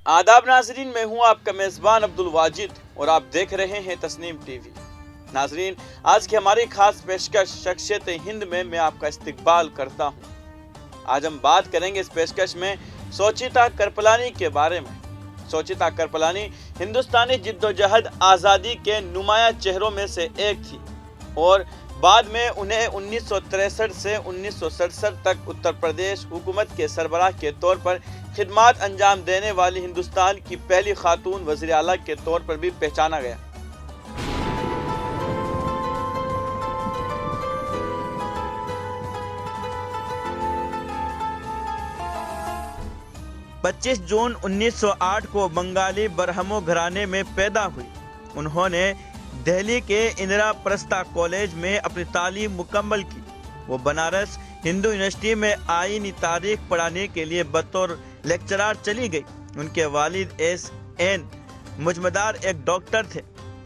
आदाब नाजरीन, मैं हूं आपका मेज़बान अब्दुल वाजिद और आप देख रहे हैं तस्नीम टीवी। नाजरीन, आज की हमारी खास पेशकश शख्सियत हिंद में मैं आपका इस्तकबाल करता हूं। आज हम बात करेंगे इस पेशकश में सोचिता करपलानी के बारे में। सोचिता करपलानी हिंदुस्तानी जिद्दोजहद आज़ादी के नुमाया चेहरों में से एक थी और बाद में उन्हें 1963 से 1967 तक उत्तर प्रदेश हुकूमत के सरबराह के तौर पर खिदमात अंजाम देने वाली हिंदुस्तान की पहली खातून वज़ीर आला के तौर पर भी पहचाना गया। पच्चीस जून 1908 को बंगाली बरहमो घराने में पैदा हुई। उन्होंने दिल्ली के इंदिराप्रस्था कॉलेज में अपनी तालीम मुकम्मल की। वो बनारस हिंदू यूनिवर्सिटी में आईनी तारीख पढ़ाने के लिए बतौर लेक्चरर चली गई। उनके वालिद एस.एन. मुजमदार एक डॉक्टर थे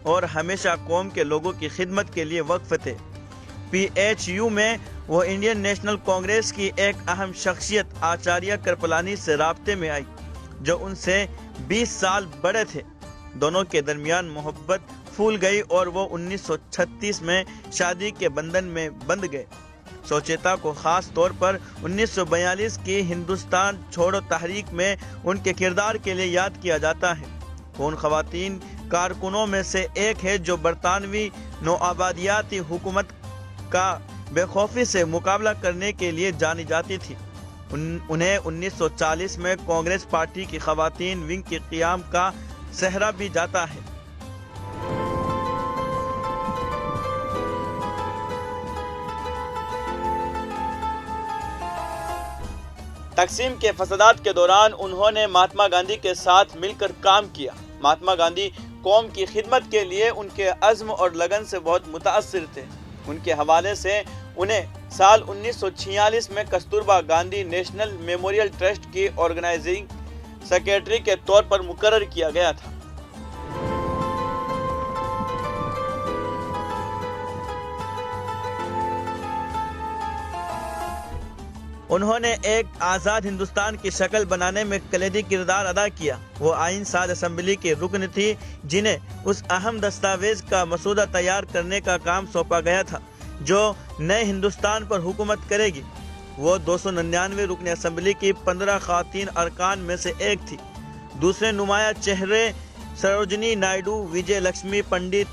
और हमेशा कौम के लोगों की खिदमत के लिए वक्फ थे। PHU में वो इंडियन नेशनल कांग्रेस की एक अहम शख्सियत आचार्य करपलानी से राब्ते में आई, जो उनसे 20 साल बड़े थे। दोनों के दरमियान मोहब्बत फूल गई और वो 1936 में शादी के बंधन में बंध गए। सोचिता को खास तौर पर 1942 की हिंदुस्तान छोड़ो तहरीक में उनके किरदार के लिए याद किया जाता है। वो उन खवातीन कारकुनों में से एक है जो बरतानवी नौआबादियाती हुकूमत का बेखौफी से मुकाबला करने के लिए जानी जाती थी। उन्हें 1940 में कांग्रेस पार्टी की खवातीन विंग के क़याम का सहरा भी जाता है। तकसीम के फसादात के दौरान उन्होंने महात्मा गांधी के साथ मिलकर काम किया। महात्मा गांधी कौम की खिदमत के लिए उनके अज़्म और लगन से बहुत मुतासिर थे। उनके हवाले से उन्हें साल 1946 में Kasturba Gandhi national memorial trust की ऑर्गेनाइजिंग सेक्रेटरी के तौर पर मुकर्रर किया गया था। उन्होंने एक आज़ाद हिंदुस्तान की शक्ल बनाने में कलीदी किरदार अदा किया। वो आइन साज असम्बली की रुकन थी, जिन्हें उस अहम दस्तावेज का मसूदा तैयार करने का काम सौंपा गया था जो नए हिंदुस्तान पर हुकूमत करेगी। वो 299 रुकन असम्बली की 15 खातीन अरकान में से एक थी। दूसरे नुमाया चेहरे सरोजनी नायडू, विजय लक्ष्मी पंडित,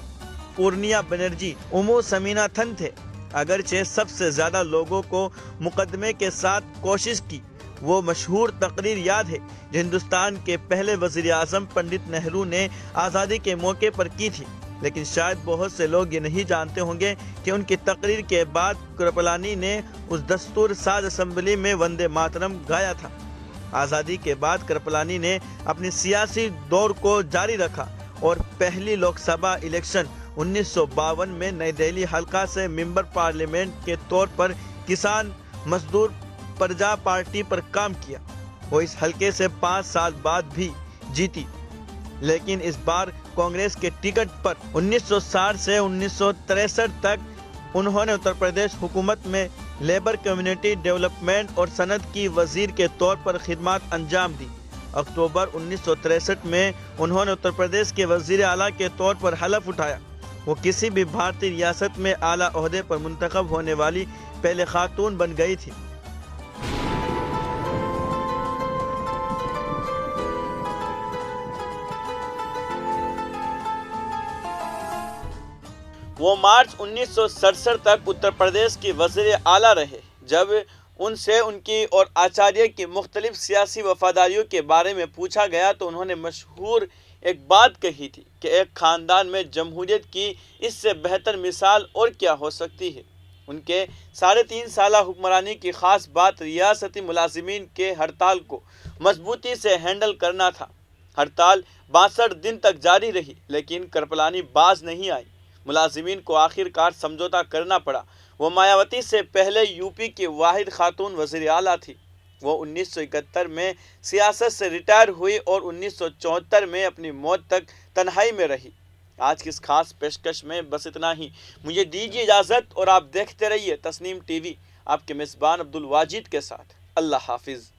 पूर्णिया बनर्जी, उमू समीनाथन थे। अगरचे सबसे ज़्यादा लोगों को मुकदमे के साथ कोशिश की वो मशहूर तकरीर याद है जो हिंदुस्तान के पहले वज़ीर आज़म पंडित नेहरू ने आज़ादी के मौके पर की थी। लेकिन शायद बहुत से लोग ये नहीं जानते होंगे कि उनकी तकरीर के बाद करपलानी ने उस दस्तूर साज असम्बली में वंदे मातरम गाया था। आज़ादी के बाद करपलानी ने अपनी सियासी दौर को जारी रखा और पहली लोकसभा इलेक्शन 1952 में नई दिल्ली हल्का से मेंबर पार्लियामेंट के तौर पर किसान मजदूर प्रजा पार्टी पर काम किया। वो इस हल्के से 5 साल बाद भी जीती, लेकिन इस बार कांग्रेस के टिकट पर 1960 से 1963 तक उन्होंने उत्तर प्रदेश हुकूमत में लेबर कम्युनिटी डेवलपमेंट और सनत की वजीर के तौर पर खिदमत अंजाम दी। अक्टूबर 1963 में उन्होंने उत्तर प्रदेश के वजीर आला के तौर पर हलफ उठाया। वो किसी भी भारतीय रियासत में आला ओहदे पर मुंतखब होने वाली पहले खातून बन गई थी। वो मार्च 1967 तक उत्तर प्रदेश की वज़ीर आला रहे। जब उनसे उनकी और आचार्य की मुख्तलिफ सियासी वफादारियों के बारे में पूछा गया तो उन्होंने मशहूर एक बात कही थी कि एक ख़ानदान में जमहूरियत की इससे बेहतर मिसाल और क्या हो सकती है। उनके 3.5 साला हुक्मरानी की ख़ास बात रियासती मुलाजिमीन के हड़ताल को मजबूती से हैंडल करना था। हड़ताल 62 दिन तक जारी रही, लेकिन करपलानी बाज नहीं आई। मुलाजिमीन को आखिरकार समझौता करना पड़ा। वो मायावती से पहले यूपी की वाहिद खातून वज़ीर आला थी। वो 1971 में सियासत से रिटायर हुई और 1974 में अपनी मौत तक तन्हाई में रही। आज की इस खास पेशकश में बस इतना ही। मुझे दीजिए इजाज़त और आप देखते रहिए तस्नीम टीवी, आपके मेज़बान अब्दुल वाजिद के साथ। अल्लाह हाफिज़।